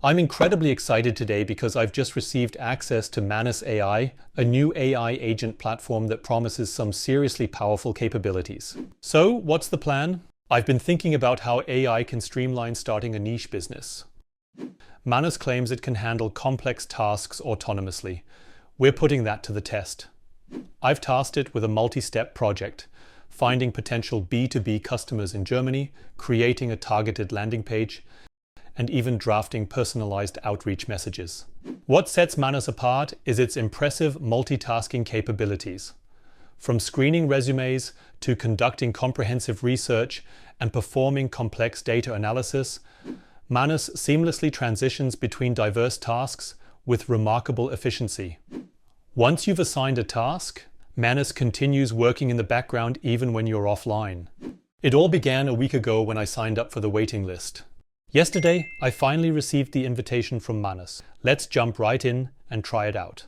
I'm incredibly excited today because I've just received access to Manus AI, a new AI agent platform that promises some seriously powerful capabilities. So, what's the plan? I've been thinking about how AI can streamline starting a niche business. Manus claims it can handle complex tasks autonomously. We're putting that to the test. I've tasked it with a multi-step project, finding potential B2B customers in Germany, creating a targeted landing page, and even drafting personalized outreach messages. What sets Manus apart is its impressive multitasking capabilities. From screening resumes to conducting comprehensive research and performing complex data analysis, Manus seamlessly transitions between diverse tasks with remarkable efficiency. Once you've assigned a task, Manus continues working in the background even when you're offline. It all began a week ago when I signed up for the waiting list. Yesterday, I finally received the invitation from Manus. Let's jump right in and try it out.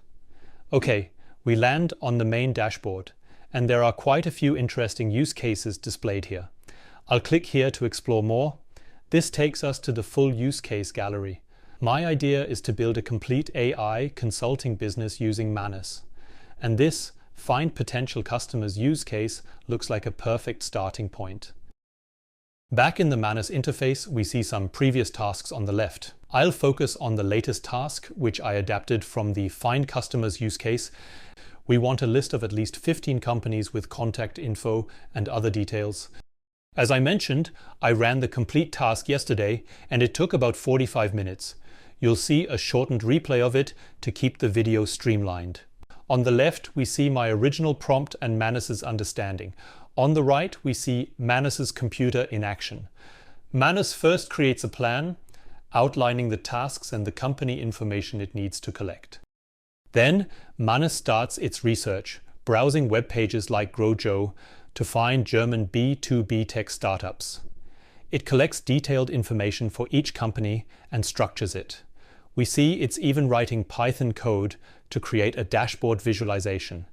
Okay, we land on the main dashboard, and there are quite a few interesting use cases displayed here. I'll click here to explore more. This takes us to the full use case gallery. My idea is to build a complete AI consulting business using Manus, and this Find Potential Customers use case looks like a perfect starting point. Back in the Manus interface, we see some previous tasks on the left. I'll focus on the latest task, which I adapted from the Find Customers use case. We want a list of at least 15 companies with contact info and other details. As I mentioned, I ran the complete task yesterday, and it took about 45 minutes. You'll see a shortened replay of it to keep the video streamlined. On the left, we see my original prompt and Manus's understanding. On the right, we see Manus's computer in action. Manus first creates a plan, outlining the tasks and the company information it needs to collect. Then, Manus starts its research, browsing web pages like GrowJoe to find German B2B tech startups. It collects detailed information for each company and structures it. We see it's even writing Python code to create a dashboard visualization.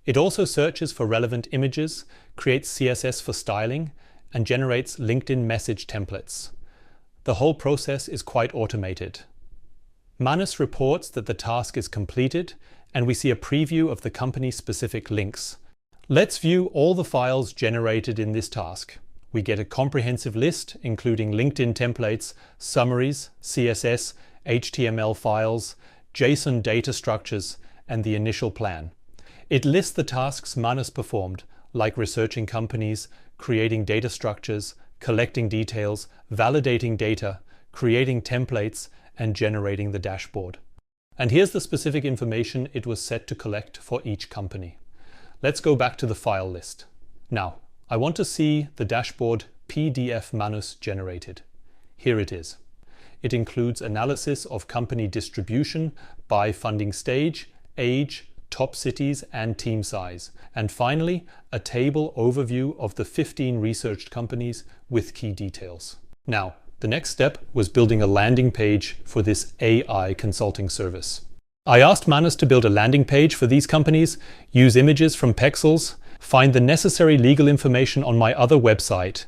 It also searches for relevant images, creates CSS for styling, and generates LinkedIn message templates. The whole process is quite automated. Manus reports that the task is completed, and we see a preview of the company-specific links. Let's view all the files generated in this task. We get a comprehensive list, including LinkedIn templates, summaries, CSS, HTML files, JSON data structures, and the initial plan. It lists the tasks Manus performed, like researching companies, creating data structures, collecting details, validating data, creating templates, and generating the dashboard. And here's the specific information it was set to collect for each company. Let's go back to the file list. Now, I want to see the dashboard PDF Manus generated. Here it is. It includes analysis of company distribution by funding stage, age, top cities, and team size. And finally, a table overview of the 15 researched companies with key details. Now, the next step was building a landing page for this AI consulting service. I asked Manus to build a landing page for these companies, use images from Pexels, find the necessary legal information on my other website.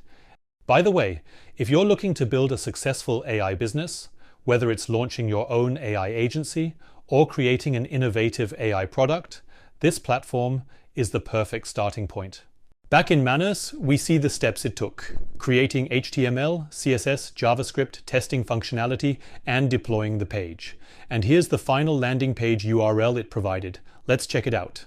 By the way, if you're looking to build a successful AI business, whether it's launching your own AI agency or creating an innovative AI product, this platform is the perfect starting point. Back in Manus, we see the steps it took, creating HTML, CSS, JavaScript, testing functionality, and deploying the page. And here's the final landing page URL it provided. Let's check it out.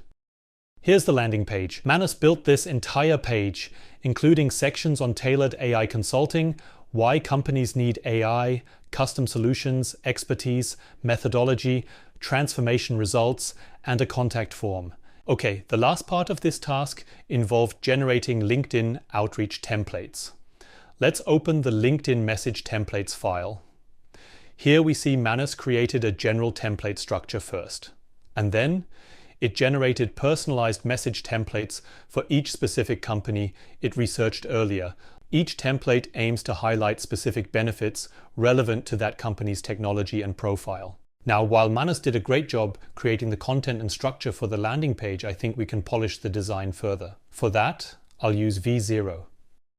Here's the landing page. Manus built this entire page, including sections on tailored AI consulting, why companies need AI, custom solutions, expertise, methodology, transformation results, and a contact form. Okay, the last part of this task involved generating LinkedIn outreach templates. Let's open the LinkedIn message templates file. Here we see Manus created a general template structure first, and then it generated personalized message templates for each specific company it researched earlier. Each template aims to highlight specific benefits relevant to that company's technology and profile. Now, while Manus did a great job creating the content and structure for the landing page, I think we can polish the design further. For that, I'll use V0.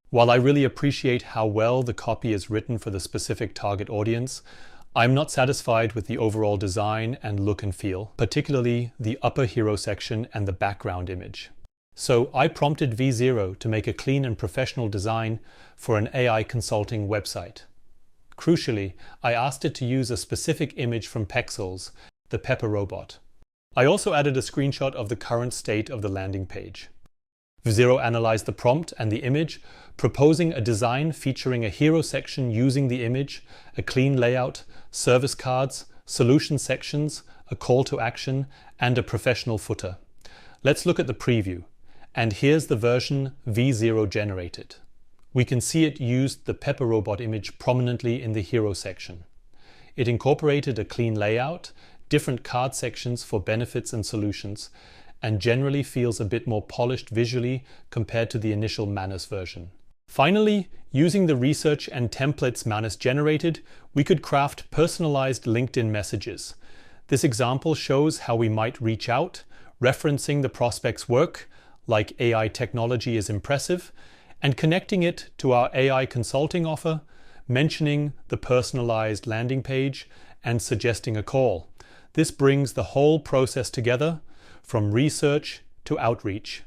While I really appreciate how well the copy is written for the specific target audience, I'm not satisfied with the overall design and look and feel, particularly the upper hero section and the background image. So I prompted V0 to make a clean and professional design for an AI consulting website. Crucially, I asked it to use a specific image from Pexels, the Pepper robot. I also added a screenshot of the current state of the landing page. V0 analyzed the prompt and the image, proposing a design featuring a hero section using the image, a clean layout, service cards, solution sections, a call to action, and a professional footer. Let's look at the preview. And here's the version V0 generated. We can see it used the Pepper robot image prominently in the hero section. It incorporated a clean layout, different card sections for benefits and solutions, and generally feels a bit more polished visually compared to the initial Manus version. Finally, using the research and templates Manus generated, we could craft personalized LinkedIn messages. This example shows how we might reach out, referencing the prospect's work, like AI technology is impressive, and connecting it to our AI consulting offer, mentioning the personalized landing page, and suggesting a call. This brings the whole process together, from research to outreach.